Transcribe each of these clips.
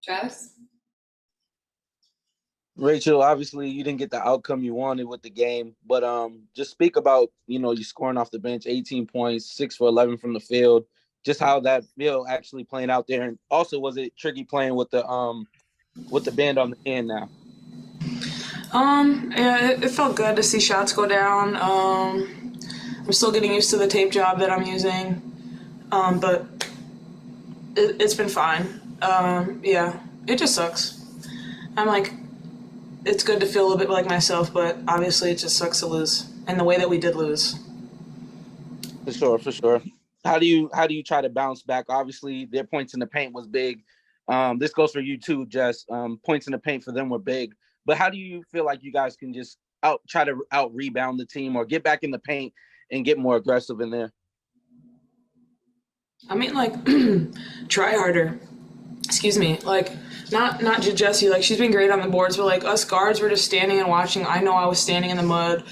Travis? Rachel, obviously you didn't get the outcome you wanted with the game, but just speak about, you scoring off the bench, 18 points, 6 for 11 from the field, just how that feel actually playing out there. And also, was it tricky playing with the band on the end now? Yeah, it felt good to see shots go down. I'm still getting used to the tape job that I'm using, but it's been fine. Yeah, it just sucks. I'm like, it's good to feel a little bit like myself, but obviously it just sucks to lose, and the way that we did lose. For sure. How do you try to bounce back? Obviously, their points in the paint was big. This goes for you too, Jess. Points in the paint for them were big. But how do you feel like you guys can just try to out rebound the team or get back in the paint and get more aggressive in there? I mean, like, try harder. Excuse me. Like, not just Jessie. Like, she's been great on the boards, but like us guards were just standing and watching. I know I was standing in the mud.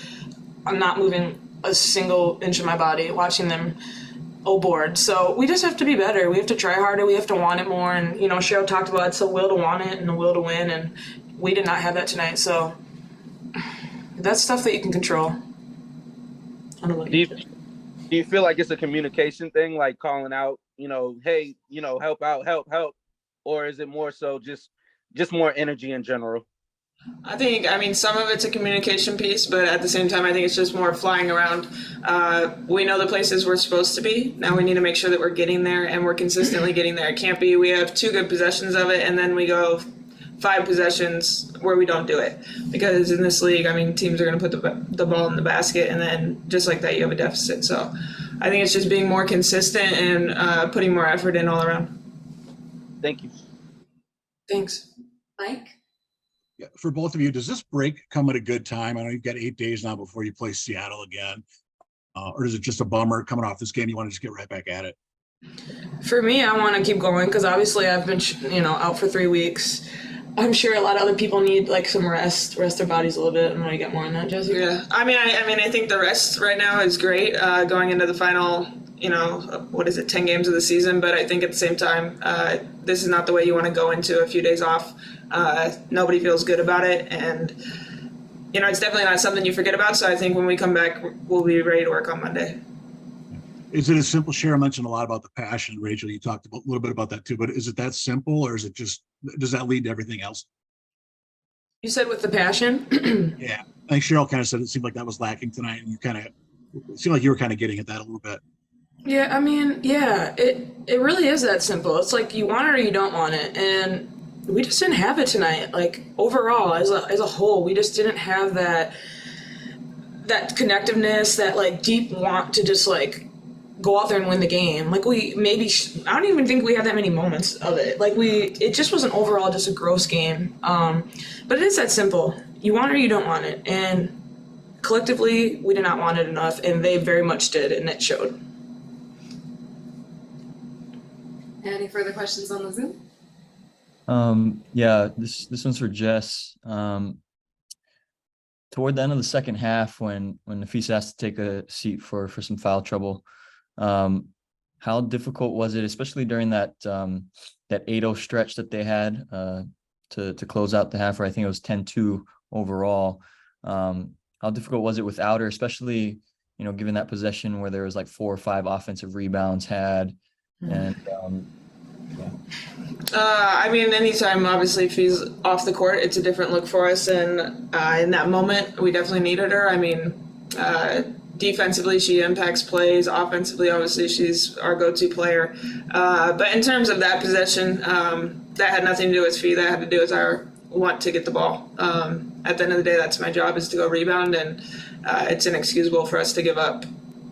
I'm not moving a single inch of my body, watching them board. So we just have to be better. We have to try harder. We have to want it more. And Cheryl talked about it's the will to want it and the will to win, and we did not have that tonight. So that's stuff that you can control. I don't know. Do you feel like it's a communication thing, like calling out, hey, help out, help, or is it more so just more energy in general? I mean, some of it's a communication piece, but at the same time, I think it's just more flying around. We know the places we're supposed to be. Now we need to make sure that we're getting there and we're consistently getting there. It can't be we have 2 good possessions of it and then we go 5 possessions where we don't do it. Because in this league, I mean, teams are going to put the ball in the basket and then just like that, you have a deficit. So I think it's just being more consistent and putting more effort in all around. Thank you. Thanks. Mike? Yeah, for both of you, does this break come at a good time? I know you've got 8 days now before you play Seattle again. Or is it just a bummer coming off this game? You want to just get right back at it? For me, I want to keep going because obviously I've been, out for 3 weeks. I'm sure a lot of other people need like some rest their bodies a little bit. I'm going to get more on that, Jesse. Yeah, I think the rest right now is great going into the final, 10 games of the season. But I think at the same time, this is not the way you want to go into a few days off. Nobody feels good about it, and it's definitely not something you forget about. So I think when we come back, we'll be ready to work on Monday. Is it as simple? Cheryl mentioned a lot about the passion. Rachel, you talked a little bit about that too, but is it that simple, or is it just, does that lead to everything else? You said with the passion? Yeah, I think Cheryl kind of said it seemed like that was lacking tonight, and it seemed like you were kind of getting at that a little bit. Yeah, I mean, yeah, it really is that simple. It's like you want it or you don't want it, and we just didn't have it tonight. Like overall, as a whole, we just didn't have that connectiveness, that like deep want to just like go out there and win the game. Like we maybe I don't even think we had that many moments of it. Like it just was an overall just a gross game. But it is that simple. You want it or you don't want it, and collectively we did not want it enough, and they very much did, and it showed. Any further questions on the Zoom? Yeah, this one's for Jess. Toward the end of the second half, when Nafisa has to take a seat for some foul trouble, how difficult was it, especially during that 8-0 stretch that they had to close out the half, where I think it was 10-2 overall? How difficult was it without her, especially given that possession where there was like 4 or 5 offensive rebounds had, and yeah. Anytime, obviously, if he's off the court, it's a different look for us. And in that moment, we definitely needed her. Defensively, she impacts plays. Offensively, obviously, she's our go-to player. But in terms of that possession, that had nothing to do with Fee. That had to do with our want to get the ball. At the end of the day, that's my job, is to go rebound. And it's inexcusable for us to give up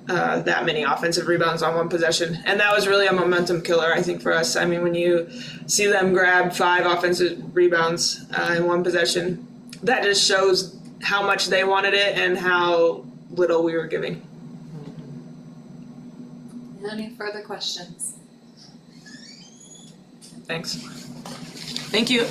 that many offensive rebounds on one possession. And that was really a momentum killer, I think, for us. When you see them grab 5 offensive rebounds in one possession, that just shows how much they wanted it and how little we were giving. Any further questions? Thanks. Thank you.